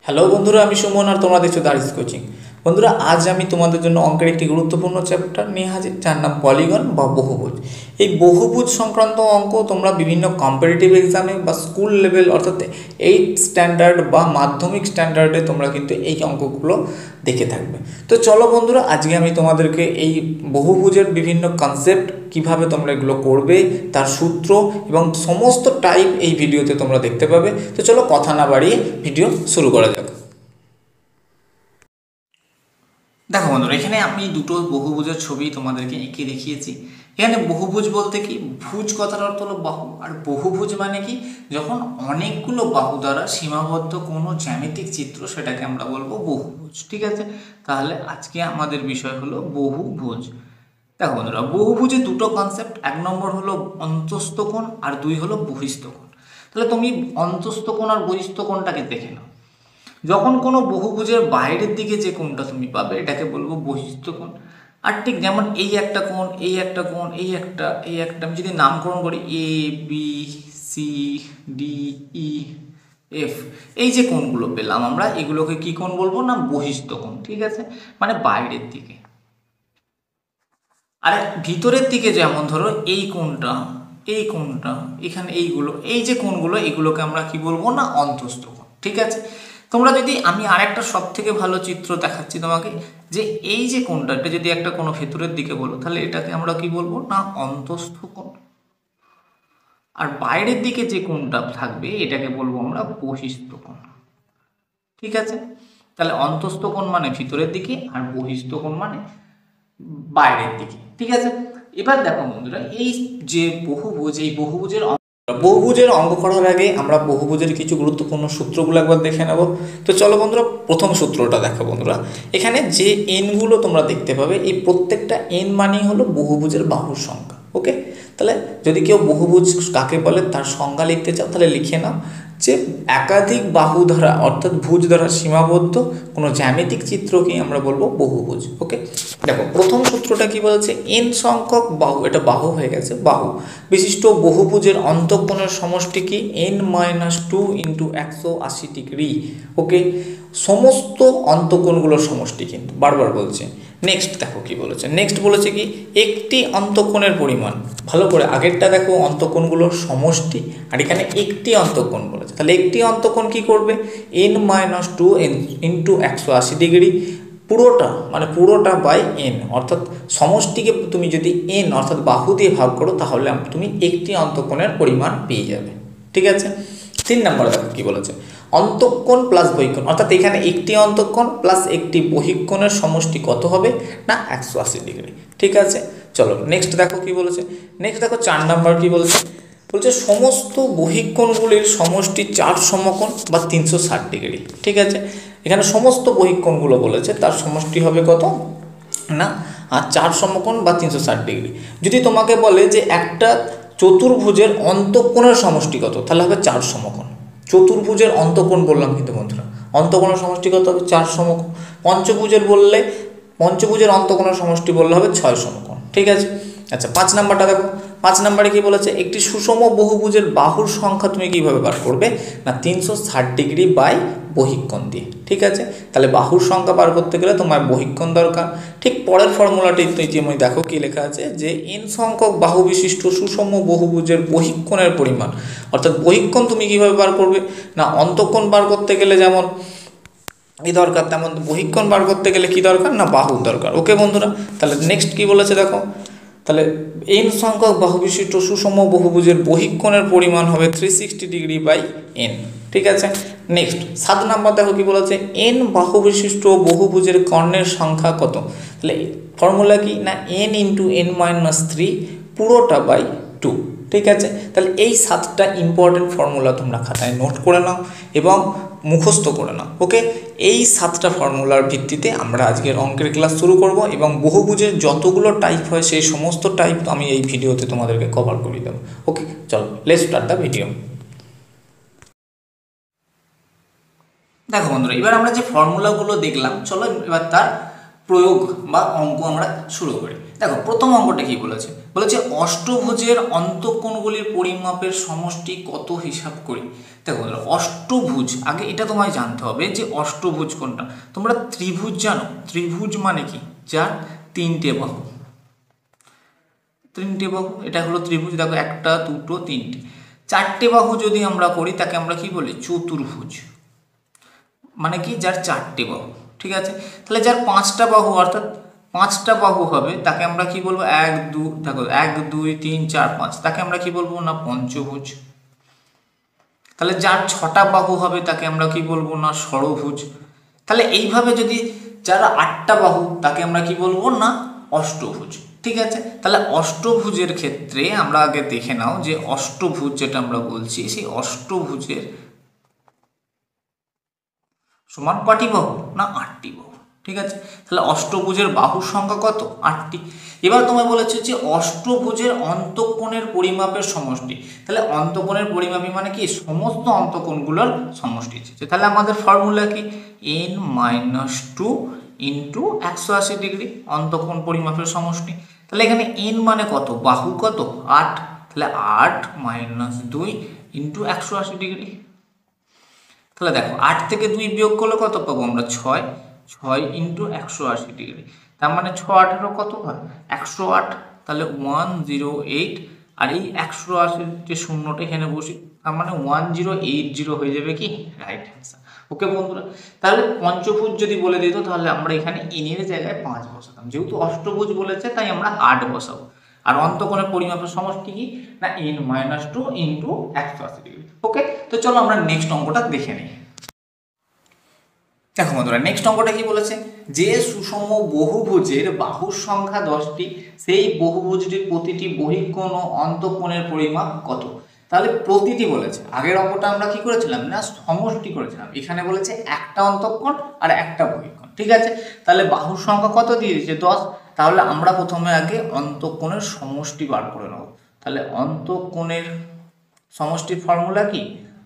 Hello বন্ধুরা, আমি সুমন আর তোমরা দেখছো দারিস কোচিং। বন্ধুরা, আজ আমি তোমাদের জন্য অঙ্কের একটি গুরুত্বপূর্ণ চ্যাপ্টার নিয়ে হাজির, যার নাম পলিগন বা বহুভুজ। এই বহুভুজ সংক্রান্ত অঙ্ক তোমরা বিভিন্ন কম্পিটিটিভ এক্সামে বা স্কুল লেভেল অর্থাৎ 8 স্ট্যান্ডার্ড বা মাধ্যমিক স্ট্যান্ডার্ডে তোমরা কিন্তু এই অঙ্কগুলো দেখে থাকবে। তো চলো বন্ধুরা, আজকে আমি তোমাদেরকে এই বহুভুজের বিভিন্ন কনসেপ্ট, কিভাবে তোমরা এগুলো করবে, তার সূত্র এবং সমস্ত টাইপ এই ভিডিওতে তোমরা দেখতে পাবে। তো চলো কথা না বাড়িয়ে ভিডিও শুরু করা যাক। দেখো বন্ধুরা, এখানে আমি দুটো বহুভুজের ছবি তোমাদেরকে এঁকে দেখিয়েছি। এখানে বহুভুজ বলতে কি, ভুজ কথার অর্থ হলো বাহু, আর বহুভুজ মানে কি, যখন অনেকগুলো বাহু দ্বারা সীমাবদ্ধ কোনো জ্যামিতিক চিত্র, সেটাকে আমরা বলবো বহুভুজ। ঠিক আছে, তাহলে আজকে আমাদের বিষয় হলো বহুভুজ। দেখো বন্ধুরা, বহুভুজে দুটো কনসেপ্ট, এক নম্বর হলো অন্তস্থ কোণ আর দুই হলো বহিস্থ কোণ। তাহলে তুমি অন্তস্থ কোণ আর বহিস্থ কোণটাকে দেখে নাও। যখন কোনো বহুভুজের বাইরের দিকে যে কোণটা তুমি পাবে, এটাকে বলবো বহিস্থ কোণ। আর ঠিক যেমন এই একটা কোণ, এই একটা কোণ, এই একটা আমি যদি নামকরণ করি A B C D E F, এই যে কোণগুলো পেলাম আমরা, এগুলোকে কি কোণ বলবো না, বহিস্থ কোণ। ঠিক আছে, মানে বাইরের দিকে। আর ভিতরের দিকে যেমন ধরো এই কোণটা, এই কোণটা, এখানে এইগুলো, এই যে কোণগুলো, এগুলোকে আমরা কি বলবো না, অন্তস্থ কোণ। ঠিক আছে, তোমরা যদি, আমি আরেকটা সব থেকে ভালো চিত্র দেখাচ্ছি তোমাকে, যে এই যে কোণটা, এটা যদি একটা কোনো ভেতরের দিকে বলো, তাহলে এটাকে আমরা কি বলবো না, অন্তস্থ কোণ। আর বাইরের দিকে যে কোণটা থাকবে, এটাকে বলবো আমরা বহিস্থ কোণ। ঠিক আছে, তাহলে অন্তস্থ কোণ মানে ভিতরের দিকে, আর বহিস্থ কোণ মানে বাইরের দিকে। ঠিক আছে, এবার দেখো বন্ধুরা, এই যে বহুভুজ, এই বহুভুজের অঙ্ক করার আগে আমরা বহুভুজের কিছু গুরুত্বপূর্ণ সূত্রগুলো একবার দেখে নেব। তো চলো বন্ধুরা, প্রথম সূত্রটা দেখো বন্ধুরা। এখানে যে এনগুলো তোমরা দেখতে পাবে, এই প্রত্যেকটা এন মানেই হলো বহুভুজের বাহুর সংখ্যা। ওকে, তাহলে যদি কেউ বহুভুজ কাকে বলে তার সংজ্ঞা লিখতে চাও, তাহলে লিখে নাও যে একাধিক বাহু দ্বারা অর্থাৎ ভুজ দ্বারা সীমাবদ্ধ কোনো জ্যামিতিক চিত্রকেই আমরা বলবো বহুভুজ। ওকে, দেখো প্রথম সূত্রটা কি বলছে, এন সংখ্যক বাহু, এটা বাহু হয়ে গেছে, বাহু বিশিষ্ট বহুভুজের অন্তঃকোণের সমষ্টি কি, n-2 ইন্টু 180 ডিগ্রি। ওকে, সমস্ত অন্তঃকোণগুলোর সমষ্টি কিন্তু বারবার বলছে। নেক্সট দেখো কি বলেছে, নেক্সট বলেছে কি, একটি অন্তঃকোণের পরিমাণ। ভালো করে আগেরটা দেখো, অন্তঃকোণগুলোর সমষ্টি, আর এখানে একটি অন্তঃকোণ বলেছে, তাহলে একটি অন্তঃকোণ কি করবে, n-2 ইন্টু 180 ডিগ্রি, পুরোটা মানে পুরোটা বাই এন, অর্থাৎ সমষ্টিকে তুমি যদি এন অর্থাৎ বাহু দিয়ে ভাগ করো, তাহলে তুমি একটি অন্তঃকোণের পরিমাণ পেয়ে যাবে। ঠিক আছে, 3 নম্বর দেখো কি বলেছে, অন্তঃকোণ প্লাস বহিঃকোণ, অর্থাৎ এখানে একটি অন্তঃকোণ প্লাস একটি বহিঃকোণের সমষ্টি কত হবে না, 180 ডিগ্রি। ঠিক আছে, চলো নেক্সট দেখো কি বলেছে। নেক্সট দেখো 4 নম্বর কি বলেছে, বলছে সমস্ত বহিঃকোণগুলির সমষ্টি 4 সমকোণ বা 360 ডিগ্রি। ঠিক আছে, এখানে সমস্ত বহিঃকোণগুলো বলেছে, তার সমষ্টি হবে কত না, 4 সমকোণ বা 360 ডিগ্রি। যদি তোমাকে বলে যে একটা চতুর্ভুজের অন্তঃকোণের সমষ্টি কত, তাহলে হবে 4 সমকোণ। চতুর্ভুজের অন্তঃকোণ বললাম কিন্তু বন্ধুরা, অন্তঃকোণের সমষ্টি কত হবে, 4 সমকোণ। পঞ্চভুজের বললে, পঞ্চভুজের অন্তঃকোণের সমষ্টি বললে হবে 6 সমকোণ। ঠিক আছে, আচ্ছা 5 নাম্বারটা দেখো। 5 নাম্বারে কি বলেছে, একটি সুষম বহুভুজের বাহুর সংখ্যা তুমি কিভাবে বার করবে না, 360 ডিগ্রি বাই বহিঃকোণ দিয়ে। ঠিক আছে, তাহলে বাহুর সংখ্যা বার করতে গেলে তোমার বহিঃকোণ দরকার। ঠিক পরের ফর্মুলাটি তুমি দেখো কি লেখা আছে, যে এন সংখ্যক বাহু বিশিষ্ট সুষম বহুভুজের বহিঃকোণের পরিমাণ, অর্থাৎ বহিঃকোণ তুমি কিভাবে বার করবে না, অন্তঃকোণ বার করতে গেলে যেমন কি দরকার, তেমন বহিঃকোণ বার করতে গেলে কি দরকার না, বাহুর দরকার। ওকে বন্ধুরা, তাহলে নেক্সট কি বলেছে দেখো, তাহলে এন সংখ্যক বাহু বিশিষ্ট সুষম বহুভুজের বহিঃকোণের পরিমাণ হবে 360 ডিগ্রি বাই এন। ঠিক আছে, নেক্সট 7 নাম্বার দেখো কি বলেছে, এন বাহু বিশিষ্ট বহুভুজের কর্ণের সংখ্যা কত, তাহলে ফর্মুলা কি না, এন ইন্টু n-3 পুরোটা বাই 2। ঠিক আছে, তাহলে এই 7টা ইম্পর্টেন্ট ফর্মুলা তোমরা খাতায় নোট করে নাও এবং মুখস্থ করে নাও। ওকে, এই 7টা ফর্মুলার ভিত্তিতে আমরা আজকের অঙ্কের ক্লাস শুরু করব এবং বহুভুজের যতগুলো টাইপ হয় সেই সমস্ত টাইপ আমি এই ভিডিওতে তোমাদেরকে কভার করে দেবো। ওকে, চলো লেটস স্টার্ট দ্য ভিডিও। দেখো বন্ধুরা, এবার আমরা যে ফর্মুলাগুলো দেখলাম, চলো এবার তার প্রয়োগ বা অঙ্ক আমরা শুরু করি। দেখো প্রথম অঙ্কটা কি বলেছে, বলেছে অষ্টভুজের অন্তঃকোণগুলির পরিমাপের সমষ্টি কত হিসাব করি। দেখো অষ্টভুজ, আগে এটা তোমায় জানতে হবে যে অষ্টভুজ কোনটা। তোমরা ত্রিভুজ জানো, ত্রিভুজ মানে কি, যার তিনটে বাহু, তিনটে বাহু, এটা হলো ত্রিভুজ। দেখো একটা দুটো তিনটে, চারটে বাহু যদি আমরা করি তাকে আমরা কি বলি, চতুর্ভুজ। মানে কি, যার চারটে বাহু, ঠিক আছে। তাহলে যার পাঁচটা বাহু অর্থাৎ পাঁচটা বাহু হবে তাকে আমরা কি বলবো, দেখো 1 2 3 4 5, তাকে আমরা কি বলবো না পঞ্চভুজ। তাহলে যার ছটা বাহু হবে তাকে আমরা কি বলবো না ষড়ভুজ। তাহলে এইভাবে যদি যারা 8টা বাহু তাকে আমরা কি বলবো না অষ্টভুজ, ঠিক আছে। তাহলে অষ্টভুজের ক্ষেত্রে আমরা আগে দেখে নাও যে অষ্টভুজ যেটা আমরা বলছি সেই অষ্টভুজের সমান কটি বাহু না 8টি বাহু, ঠিক আছে। তাহলে অষ্টভুজের বাহুর সংখ্যা কত, 8টি। এবার তোমায় বলেছে যে অষ্টভুজের অন্তঃকোণের পরিমাপের সমষ্টি। তাহলে অন্তঃকোণের পরিমাপই মানে কি, সমস্ত অন্তঃকোণগুলোর সমষ্টি। তাহলে আমাদের ফর্মুলা কি, n-2 ইন্টু 180 ডিগ্রি অন্তঃকোণ পরিমাপের সমষ্টি। তাহলে এখানে n মানে কত, বাহু কত 8, তাহলে 8 - 2 ইন্টু 180 ডিগ্রি। তাহলে দেখো 8 থেকে 2 বিয়োগ করলে কত পাবো আমরা, 6, 6 ইন্টু 180 ডিগ্রি। তার মানে 6 18 কত হয় 108, তাহলে 108। আর এই 180 যে শূন্যটা এখানে বসি, তার মানে 1080 হয়ে যাবে কি রাইট অ্যান্সার। ওকে বন্ধুরা, তাহলে পঞ্চভুজ যদি বলে দিত তাহলে আমরা এখানে n এর জায়গায় 5 বসাতাম, যেহেতু অষ্টভুজ বলেছে তাই আমরা 8 বসাবো। আর অন্তঃকোণের পরিমাপের সমষ্টি কি না n-2 ইন্টু 180 ডিগ্রি। ওকে, তো চলো আমরা নেক্সট অঙ্কটা দেখে নিই। দেখো বন্ধুরা, নেক্সট অঙ্কটা কি বলেছে, যে সুষম বহুভুজের বাহুর সংখ্যা 10টি, সেই বহুভুজটির প্রতিটি বহিঃকোণ ও অন্তঃকোণের পরিমাপ কত। তাহলে প্রতিটি বলেছে, আগের অঙ্কটা আমরা কি করেছিলাম না সমষ্টি করেছিলাম, এখানে বলেছে একটা অন্তঃকোণ আর একটা বহিঃকোণ, ঠিক আছে। তাহলে বাহুর সংখ্যা কত দিয়ে দিয়েছে 10, তাহলে আমরা প্রথমে আগে অন্তঃকোণের সমষ্টি বার করে নেব। তাহলে অন্তঃকোণের সমষ্টির ফর্মুলা কি,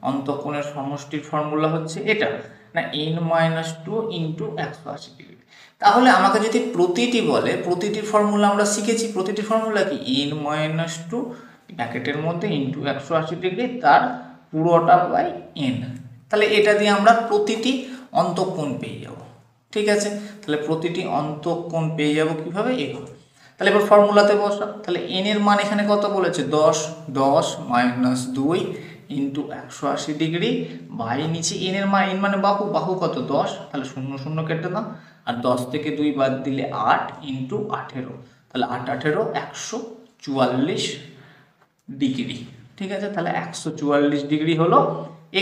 অন্তঃকোণের সমষ্টির ফর্মুলা হচ্ছে এটা না n-2 ইন্টু 180 ডিগ্রি। তাহলে আমাকে যদি প্রতিটি বলে, প্রতিটির ফর্মুলা আমরা শিখেছি, প্রতিটির ফর্মুলা কি n-2 ব্র্যাকেটের মধ্যে ইন্টু 180 ডিগ্রি, তার পুরোটা বাই n। তাহলে এটা দিয়ে আমরা প্রতিটি অন্তঃকোণ পেয়ে যাব, ঠিক আছে। তাহলে প্রতিটি অন্তঃকোণ পেয়ে যাব কিভাবে, এভাবে। তাহলে এবার ফর্মুলাতে বসা, তাহলে n এর মান এখানে কত বলেছে 10, 10 - 2 ইন্টু 180 ডিগ্রি বাই নিচে n এর মান, n মানে বাহু, বাহু কত 10, তাহলে 0 0 কেটে দাও, আর 10 থেকে 2 বাদ দিলে 8 ইন্টু 18, তাহলে 8 18 144 ডিগ্রি, ঠিক আছে। তাহলে 144 ডিগ্রি হলো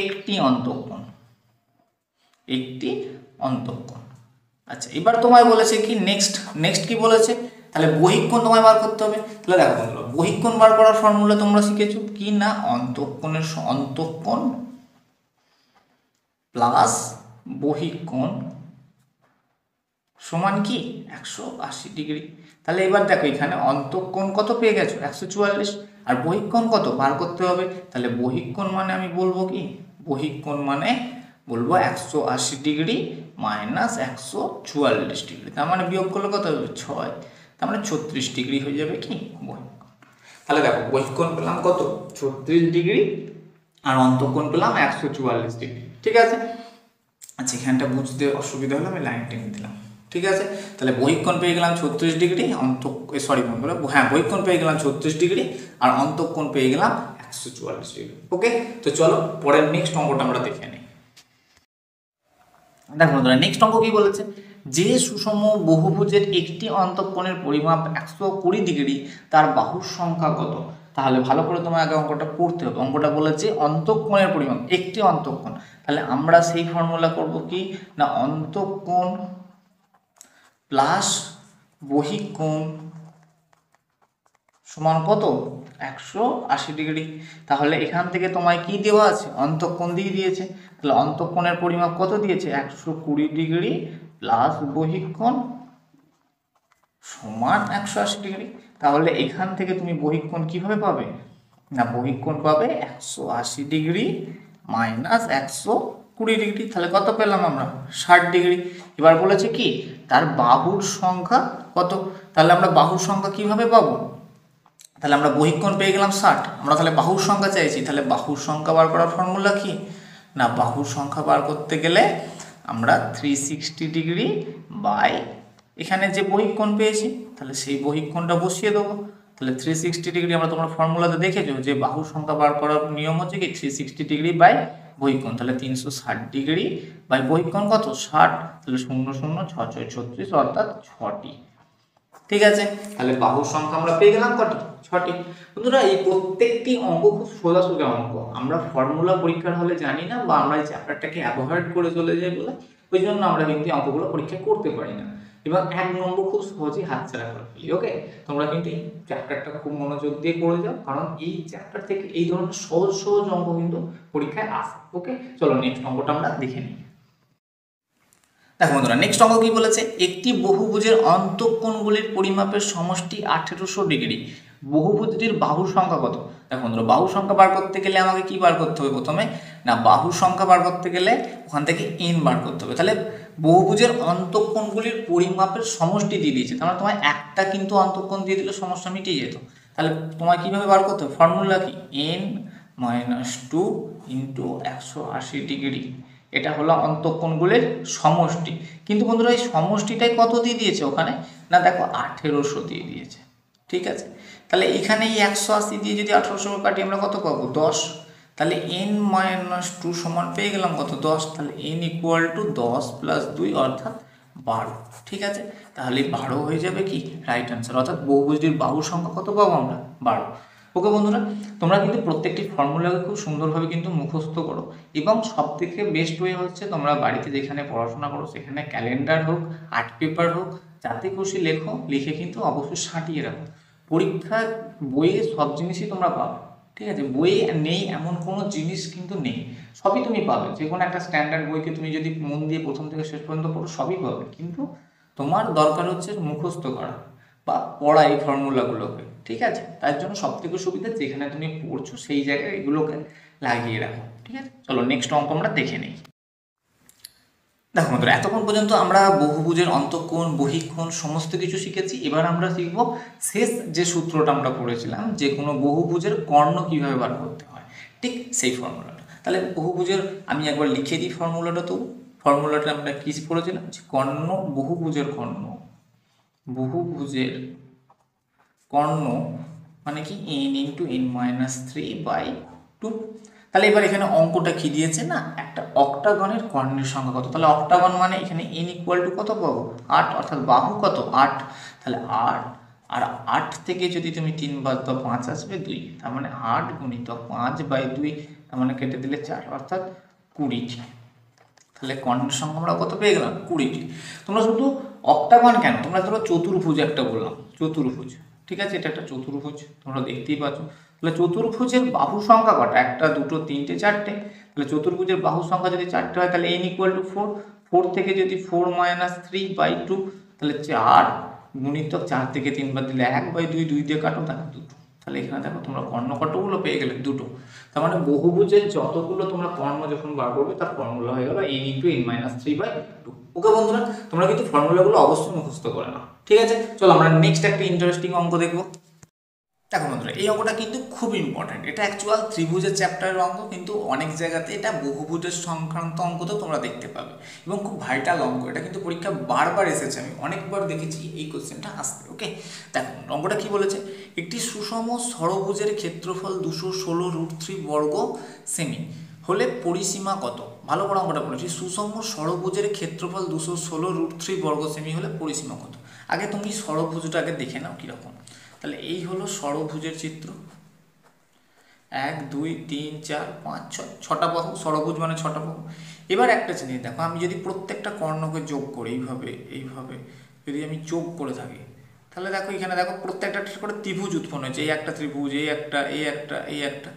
একটি অন্তঃকোণ, একটি অন্তঃকোণ। আচ্ছা, এবার তোমায় বলেছে কি নেক্সট কি বলেছে, তাহলে বহিঃকোণ তোমায় বার করতে হবে। তাহলে দেখো বন্ধুরা, বহিঃকোণ বার করার ফর্মুলা তোমরা শিখেছো কি না, অন্তঃকোণ প্লাস বহিঃকোণ সমান কি 180 ডিগ্রি। তাহলে এবার দেখো এখানে অন্তঃকোণ কত পেয়ে গেছো 144, আর বহিঃকোণ কত বার করতে হবে। তাহলে বহিঃকোণ মানে আমি বলবো কি, বহিঃকোণ মানে বলবো 180 ডিগ্রি মাইনাস 144 ডিগ্রি, তার মানে বিয়োগ করলে কত হবে 6, তার মানে 36 ডিগ্রি হয়ে যাবে কি বহিঃকোণ। তাহলে দেখো বহিঃকোণ পেলাম কত 36 ডিগ্রি, আর অন্তঃকোণ পেলাম 144 ডিগ্রি, ঠিক আছে। আচ্ছা, এখানটা বুঝতে অসুবিধা হলে আমি লাইন টেনে দিলাম, ঠিক আছে। তাহলে বহিঃকোণ পেয়ে গেলাম 36 ডিগ্রি, বন্ধুরা হ্যাঁ, বহিঃকোণ পেয়ে গেলাম 36 ডিগ্রি আর অন্তঃকোণ পেয়ে গেলাম 144 ডিগ্রি। ওকে, তো চলো পরের নেক্সট অঙ্কটা আমরা দেখে নিই। দেখো বন্ধুরা, নেক্সট অঙ্ক কি বলেছে, যে সুষম বহুভুজের একটি অন্তঃকোণের পরিমাপ 120 ডিগ্রি, তার বাহুর সংখ্যা কত। তাহলে ভালো করে তোমার আগে অঙ্কটা পড়তে হবে। অঙ্কটা বলেছে অন্তঃকোণের পরিমাপ, একটি অন্তঃকোণ। তাহলে আমরা সেই ফর্মুলা করব কি না, অন্তঃকোণ প্লাস বহিঃকোণ সমান কত 180 ডিগ্রি। তাহলে এখান থেকে তোমায় কি দেওয়া আছে, অন্তঃকোণ দিয়ে দিয়েছে। তাহলে অন্তঃকোণের পরিমাপ কত দিয়েছে 120 ডিগ্রি প্লাস বহিঃকোণ সমান 180 ডিগ্রি। তাহলে এখান থেকে তুমি বহিঃকোণ কিভাবে পাবে না, বহিঃকোণ পাবে 180 ডিগ্রি মাইনাস 120 ডিগ্রি। তাহলে কত পেলাম আমরা 60 ডিগ্রি। এবার বলেছে কি তার বাহুর সংখ্যা কত, তাহলে আমরা বাহুর সংখ্যা কিভাবে পাবো? তাহলে আমরা বহিঃকোণ পেয়ে গেলাম 60, আমরা তাহলে বাহুর সংখ্যা চাইছি, তাহলে বাহুর সংখ্যা বার করার ফর্মুলা কি না, বাহুর সংখ্যা বার করতে গেলে আমরা 360 ডিগ্রি বাই এখানে যে বহিঃকোণ পেয়েছি তাহলে সেই বহিঃকোণটা বসিয়ে দেবো। তাহলে 360 ডিগ্রি আমরা তোমরা ফর্মুলাতে দেখেছো যে বাহুর সংখ্যা বার করার নিয়ম হচ্ছে কি 360 ডিগ্রি বাই বহিঃকোণ, তাহলে 360 ডিগ্রি বাই বহিঃকোণ কত 60, তাহলে 0 0 6 6 36 অর্থাৎ 6টি। ঠিক আছে, তাহলে বাহুর সংখ্যা আমরা পেয়ে গেলাম কটি 6টি। বন্ধুরা এই প্রত্যেকটি অঙ্ক খুব সোজা অঙ্ক, আমরা ফর্মুলা পরীক্ষার হলে জানি না বা আমরা এই চ্যাপ্টারটাকে অ্যাভয়েড করে চলে যাই বলে ওই জন্য আমরা কিন্তু অঙ্কগুলো পরীক্ষা করতে পারি না এবং 1 নম্বর খুব সহজেই হাতছাড়া করে ফেলি। ওকে, তোমরা কিন্তু এই চ্যাপ্টারটা খুব মনোযোগ দিয়ে পড়ে যাও, কারণ এই চ্যাপ্টার থেকে এই ধরনের সহজ অঙ্ক কিন্তু পরীক্ষায় আসে। ওকে, চলো নেক্সট অঙ্কটা আমরা দেখে নিই। দেখো বন্ধুরা নেক্সট অঙ্ক কি বলেছে, একটি বহুভুজের অন্তঃকোণগুলির পরিমাপের সমষ্টি 1800 ডিগ্রি, বহুভুজটির বাহুর সংখ্যা কত? দেখো বন্ধুরা বাহুর সংখ্যা বার করতে গেলে আমাকে কি বার করতে হবে প্রথমে না, বাহুর সংখ্যা বার করতে গেলে ওখান থেকে n বার করতে হবে। তাহলে বহুভুজের অন্তঃকোণগুলির পরিমাপের সমষ্টি দিয়ে দিয়েছে, তার মানে তোমায় একটা কিন্তু অন্তঃকোণ দিয়ে দিলে সমস্যা মিটিয়ে যেত। তাহলে তোমায় কিভাবে বার করতে হবে, ফর্মুলা কি n - 2 × 180 ডিগ্রি, এটা হলো অন্তঃকোণগুলির সমষ্টি। কিন্তু বন্ধুরা এই সমষ্টিটাই কত দিয়ে দিয়েছে ওখানে না, দেখো 1800 দিয়ে দিয়েছে। ঠিক আছে, তাহলে এখানে এই 180 দিয়ে যদি 1800 কাটি আমরা কত পাবো 10, তাহলে n - 2 সমান পেয়ে গেলাম কত 10, তাহলে n = 10 + 2 অর্থাৎ 12। ঠিক আছে, তাহলে 12 হয়ে যাবে কি রাইট অ্যান্সার, অর্থাৎ বহুভুজটির বাহুর সংখ্যা কত পাবো আমরা 12। ওকে বন্ধুরা, তোমরা কিন্তু প্রত্যেকটি ফর্মুলাকে খুব সুন্দরভাবে কিন্তু মুখস্থ করো এবং সবথেকে বেস্ট ওয়ে হচ্ছে তোমরা বাড়িতে যেখানে পড়াশোনা করো সেখানে ক্যালেন্ডার হোক, আর্ট পেপার হোক, যাতে খুশি লেখো, লিখে কিন্তু অবশ্যই সাঁটিয়ে রাখো। পরীক্ষার বইয়ে সব জিনিসই তোমরা পাবে। ঠিক আছে, বইয়ে নেই এমন কোনো জিনিস কিন্তু নেই, সবই তুমি পাবে। যে কোনো একটা স্ট্যান্ডার্ড বইকে তুমি যদি মন দিয়ে প্রথম থেকে শেষ পর্যন্ত পড়ো সবই পাবে, কিন্তু তোমার দরকার হচ্ছে মুখস্থ করা বা পড়া এই ফর্মুলাগুলোকে। ঠিক আছে, তার জন্য সবথেকে সুবিধা যেখানে তুমি পড়ছো সেই জায়গায় এগুলোকে লাগিয়ে রাখো। ঠিক আছে, চলো নেক্সট অঙ্ক আমরা দেখে নিই। দেখো বন্ধুরা এতক্ষণ পর্যন্ত আমরা বহুভুজের অন্তঃকোণ, বহিঃকোণ সমস্ত কিছু শিখেছি। এবার আমরা শিখব শেষ যে সূত্রটা আমরা পড়েছিলাম যে কোনো বহুভুজের কর্ণ কিভাবে বার করতে হয়, ঠিক সেই ফর্মুলাটা। তাহলে বহুভুজের আমি একবার লিখে দিই ফর্মুলাটা, তো ফর্মুলাটা আমরা কি পড়েছিলাম যে কর্ণ, বহুভুজের কর্ণ, বহুভুজের কর্ণ মানে কি n × n-3/2। তাহলে এবার এখানে অঙ্কটা কি দিয়েছে না, একটা অক্টাগনের কর্ণের সংখ্যা কত, তাহলে অক্টাগন মানে এখানে n = কত পাবো 8, অর্থাৎ বাহু কত 8, তাহলে 8 আর 8 থেকে যদি তুমি 3 বাদ দাও 5 আসবে 2, তার মানে 8 × 5/2, তার মানে কেটে দিলে 4 অর্থাৎ 20টি। তাহলে কর্ণের সংখ্যা আমরা কত পেয়ে গেলাম 20টি। তোমরা শুধু অক্টাগন কেন, তোমরা ধরো চতুর্ভুজ একটা বললাম, চতুর্ভুজ। ঠিক আছে, এটা একটা চতুর্ভুজ তোমরা দেখতেই পাচ্ছ। তাহলে চতুর্ভুজের বাহু সংখ্যা কটা, 1 2 3 4টে। তাহলে চতুর্ভুজের বাহু সংখ্যা যদি 4টে হয় তাহলে n = 4, 4 থেকে যদি 4 - 3/2 তাহলে 4 গুণিতক 4 থেকে 3 বাদ দিলে 1/2, 2 দিয়ে কাটো তাহলে 2। তাহলে এখানে দেখো তোমরা কর্ণ কতগুলো পেয়ে গেলে 2টো। তার মানে বহুভুজের যতগুলো তোমরা কর্ণ যখন বার করবে তার ফর্মুলা হয়ে গেল n × n-3/2। ওকে বন্ধুরা, তোমরা কিন্তু ফর্মুলাগুলো অবশ্যই মুখস্থ করে নাও। ঠিক আছে, চলো আমরা নেক্সট একটা ইন্টারেস্টিং অঙ্ক দেখবো। দেখো বন্ধুরা এই অঙ্কটা কিন্তু খুব ইম্পর্টেন্ট, এটা অ্যাকচুয়াল ত্রিভুজের চ্যাপ্টারের অঙ্ক, কিন্তু অনেক জায়গাতে এটা বহুভুজের সংক্রান্ত অঙ্ক তো তোমরা দেখতে পাবে এবং খুব ভাইটাল অঙ্ক। এটা কিন্তু পরীক্ষা বারবার এসেছে, আমি অনেকবার দেখেছি এই কোশ্চেনটা আসতে। ওকে, দেখো অঙ্কটা কি বলেছে, একটি সুষম ষড়ভুজের ক্ষেত্রফল 216√3 বর্গ সেমি হলে পরিসীমা কত? ভালো করে অঙ্কটা বলেছি, সুষম ষড়ভুজের ক্ষেত্রফল 216√3 বর্গ সেমি হলে পরিসীমা কত। আগে তুমি ষড়ভুজটাকে দেখে নাও কীরকম। তাহলে এই হলো ষড়ভুজের চিত্র, 1 2 3 4 5 6, 6টা বাহু, ষড়ভুজ মানে 6টা বাহু। এবার একটা জিনিস দেখো, আমি যদি প্রত্যেকটা কর্ণকে যোগ করি এইভাবে যদি আমি যোগ করে থাকি, তাহলে দেখো এখানে দেখো প্রত্যেকটা করে ত্রিভুজ উৎপন্ন হয়েছে, এই একটা ত্রিভুজ, এই একটা।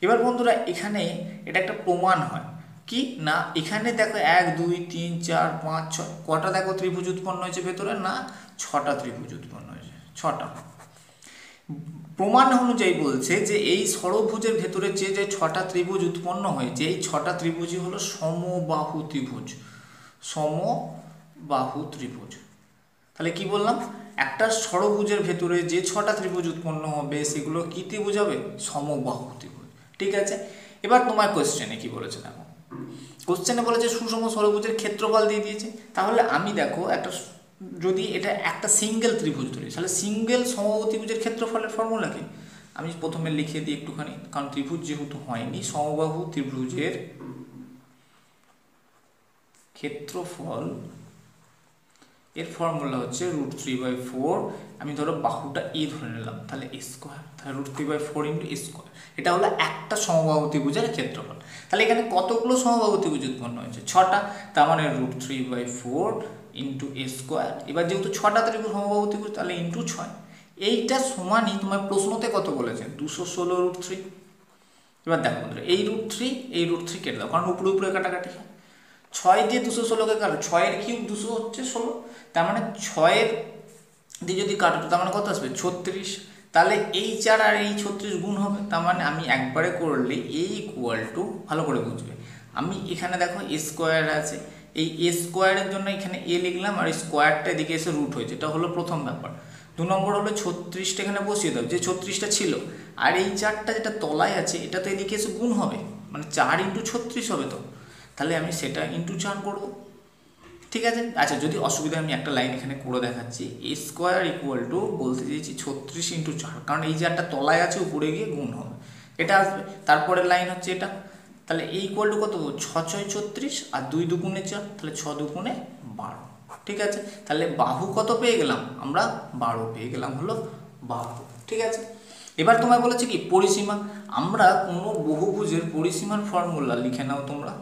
এবার বন্ধুরা এখানে এটা একটা প্রমাণ হয় কি না, এখানে দেখো 1 2 3 4 5 6 কটা দেখো ত্রিভুজ উৎপন্ন হয়েছে ভেতরে না, 6টা ত্রিভুজ উৎপন্ন হয়েছে, 6টা। প্রমাণ অনুযায়ী বলছে যে এই ষড়ভুজের ভেতরে যে 6টা ত্রিভুজ উৎপন্ন হয়েছে এই 6টা ত্রিভুজই হলো সমবাহু ত্রিভুজ, সমবাহু ত্রিভুজ। তাহলে কি বললাম একটা ষড়ভুজের ভেতরে যে 6টা ত্রিভুজ উৎপন্ন হবে সেগুলো কি ত্রিভুজ হবে? সমবাহু ত্রিভুজ। ঠিক আছে, এবার তোমার কোশ্চেনে কি বলেছে দেখো, কোশ্চেনে বলেছে সুষম ষড়ভুজের ক্ষেত্রফল দিয়ে দিয়েছে। তাহলে আমি দেখো একটা, যদি এটা একটা সিঙ্গেল ত্রিভুজ ধরি তাহলে সিঙ্গেল সমবাহু ত্রিভুজের ক্ষেত্রফলের ফর্মুলা কি? আমি প্রথমে লিখে দিই একটুখানি, কারণ ত্রিভুজ যেহেতু হয়নি, সমবাহু ত্রিভুজের ক্ষেত্রফল এর ফর্মুলা হচ্ছে √3/4। আমি ধরো বাহুটা এ ধরে নিলাম, তাহলে এ স্কোয়ার, তাহলে √3/4 × এ স্কোয়ার। এটা হলো একটা সমবাহু ত্রিভুজের ক্ষেত্রফল। তাহলে এখানে কতগুলো সমবাহু ত্রিভুজ উৎপন্ন হয়েছে? 6টা, তার মানে √3/4 × এ স্কোয়ার। এবার যেহেতু 6টা ত্রিভুজ সমবাহু ত্রিভুজ, তাহলে × 6। এইটা সমানই তোমার প্রশ্নতে কত বলেছে? 216√3। এবার দেখো বন্ধুরা, এই √3 কেটে দাও, কারণ উপরে উপরে কাটাকাটি হয়। 6 দিয়ে 216কে কাটো, 6 কিউব 200 হচ্ছে 16, তার মানে 6 দিয়ে যদি কাটো তার মানে কত আসবে? 36। তাহলে এই 4 আর এই 36 গুণ হবে, তার মানে আমি একবারে করলে এ ইকুয়াল টু, ভালো করে বুঝবে, আমি এখানে দেখো এ স্কোয়ার আছে, এই এ স্কোয়ারের জন্য এখানে এ লিখলাম, আর স্কোয়ারটা এদিকে এসে রুট হয়েছে, এটা হলো প্রথম ব্যাপার। 2 নম্বর হলো 36টা এখানে বসিয়ে দাও, যে 36টা ছিল, আর এই 4টা যেটা তলায় আছে এটা তো এদিকে এসে গুণ হবে, মানে 4 × 36 হবে। তো তাহলে আমি সেটা ×4 করব। ঠিক আছে, আচ্ছা যদি অসুবিধা আমি একটা লাইন এখানে করে দেখাচ্ছি। এ স্কোয়ার ইকুয়াল টু বলতে দিয়েছি 36 × 4, কারণ এই যে একটা তলায় আছে উপরে গিয়ে গুণ হবে, এটা আসবে। তারপরের লাইন হচ্ছে এটা, তাহলে এ ইকুয়াল টু কত? 6 × 6 = 36, আর 2 × 2 = 4, তাহলে 6 × 2 = 12। ঠিক আছে, তাহলে বাহু কত পেয়ে গেলাম আমরা? 12 পেয়ে গেলাম, হলো বাহু। ঠিক আছে, এবার তোমায় বলেছে কি পরিসীমা। আমরা কোনো বহুভুজের পরিসীমার ফর্মুলা লিখে নাও তোমরা,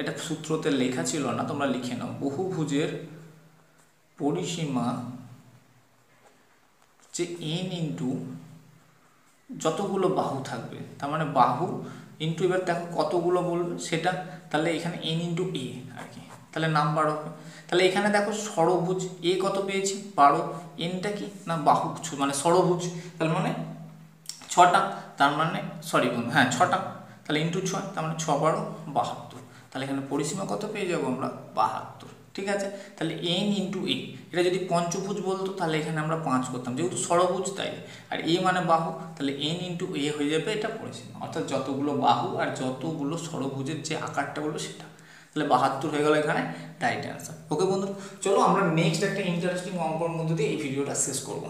এটা সূত্রতে লেখা ছিল না, তোমরা লিখে নাও। বহুভুজের পরিসীমা যে n × যতগুলো বাহু থাকবে, তার মানে বাহু ইন্টু, এবার দেখো কতগুলো বলবে সেটা, তাহলে এখানে n × a আর কি, তাহলে নাম্বার হবে। তাহলে এখানে দেখো ষড়ভুজ এ কত পেয়েছি? 12। এনটা কি না বাহু, মানে ষড়ভুজ, তার মানে 6টা, তার মানে সরি বন্ধু, হ্যাঁ 6টা, তাহলে × 6, তার মানে 6 × 12 = 72। তাহলে এখানে পরিসীমা কত পেয়ে যাবো আমরা? 72। ঠিক আছে, তাহলে n × a, এটা যদি পঞ্চভুজ বলতো তাহলে এখানে আমরা 5 করতাম, যেহেতু ষড়ভুজ তাই, আর a মানে বাহু, তাহলে n × a হয়ে যাবে এটা পরিসীমা, অর্থাৎ যতগুলো বাহু আর যতগুলো ষড়ভুজের যে আকারটা বলবো সেটা। তাহলে 72 হয়ে গেল এখানে রাইট অ্যান্সার। ওকে বন্ধু, চলো আমরা নেক্সট একটা ইন্টারেস্টিং অঙ্কর মধ্যে দিয়ে এই ভিডিওটা শেষ করব।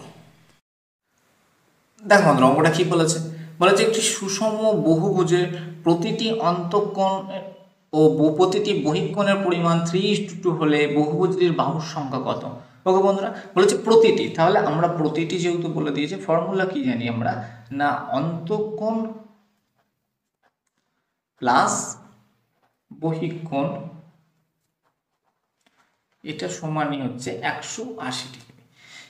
দেখো বন্ধু, অঙ্কটা কি বলেছে? বলেছে একটি সুষম বহুভুজের প্রতিটি অন্তঃকোণ ও প্রতিটি বহিঃকোণের পরিমাণ 3:2 হলে বহুভুজটির বাহুর সংখ্যা কত? ওকে বন্ধুরা, বলেছে প্রতিটি, তাহলে আমরা প্রতিটি যেহেতু বলে দিয়েছে, ফর্মুলা কি জানি আমরা? না অন্তঃকোণ প্লাস বহিঃকোণ, এটা সমানই হচ্ছে 180 ডিগ্রি।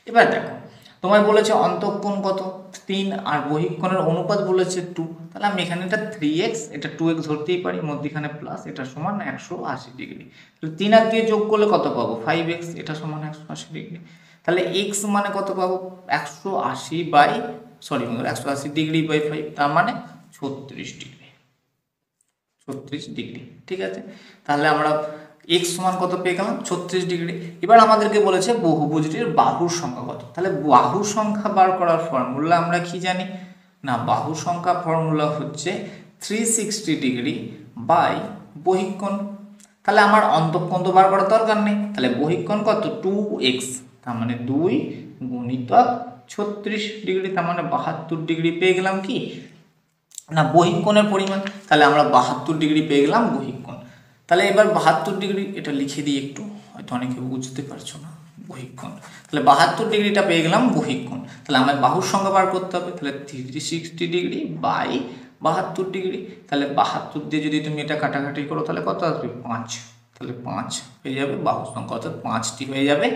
এবার দেখো তোমায় বলেছে অন্তঃকোণ কত? 3, আর বহিঃকোণের অনুপাত বলেছে 2, তাহলে আমি এখানে এটা 3x, এটা 2x ধরতেই পারি, মধ্যখানে প্লাস, এটা সমান 180 ডিগ্রি। তাহলে 3 আর দিয়ে যোগ করলে কত পাবো? 5x, এটা সমান 180 ডিগ্রি। তাহলে x মানে কত পাবো? 180 ডিগ্রি বাই 5, তার মানে 36 ডিগ্রি। 36 ডিগ্রি। ঠিক আছে, তাহলে আমরা x সমান কত পেয়ে গেলাম? 36 ডিগ্রি। এবার আমাদেরকে বলেছে বহুভুজটির বাহুর সংখ্যা কত। তাহলে বাহুর সংখ্যা বার করার ফর্মুলা আমরা কি জানি? না বাহুর সংখ্যা ফর্মুলা হচ্ছে 360 ডিগ্রি বাই বহিঃকোণ। তাহলে আমার অন্তঃকোণ তো বার করার দরকার নেই, তাহলে বহিঃকোণ কত? 2x, তার মানে 2 × 36 ডিগ্রি, তার মানে 72 ডিগ্রি পেয়ে গেলাম কি না বহিঃকোণের পরিমাণ। তাহলে আমরা 72 ডিগ্রি পেয়ে গেলাম বহিঃকোণ। তাহলে এবার 72 ডিগ্রি, এটা লিখে দিই একটু, হয়তো অনেকে বুঝতে পারছো না, বহিঃকোণ। তাহলে 72 ডিগ্রিটা পেয়ে গেলাম বহিঃকোণ। তাহলে আমার বাহুর সংখ্যা বার করতে হবে, তাহলে 360 ডিগ্রি বাই 72 ডিগ্রি। তাহলে 72 দিয়ে যদি তুমি এটা কাটাকাটি করো তাহলে কত আসবে? 5। তাহলে 5 হয়ে যাবে বাহুর সংখ্যা, অর্থাৎ 5টি হয়ে যাবে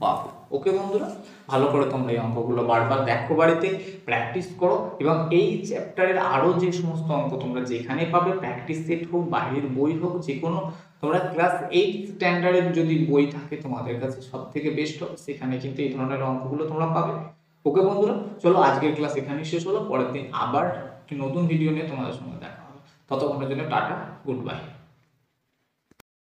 বাহু। ওকে বন্ধুরা, ভালো করে তোমরা এই অঙ্কগুলো বারবার দেখো, বাড়িতে প্র্যাকটিস করো, এবং এই চ্যাপ্টারের আরও যে সমস্ত অঙ্ক তোমরা যেখানে পাবে, প্র্যাকটিস সেট হোক, বাইরের বই হোক, যে কোনো, তোমরা ক্লাস 8 স্ট্যান্ডার্ডের যদি বই থাকে তোমাদের কাছে সব থেকে বেস্ট হবে, সেখানে কিন্তু এই ধরনের অঙ্কগুলো তোমরা পাবে। ওকে বন্ধুরা, চলো আজকের ক্লাস এখানেই শেষ হলো, পরের দিন আবার নতুন ভিডিও নিয়ে তোমাদের সঙ্গে দেখা হবে। ততক্ষণের জন্য টাটা, গুড বাই।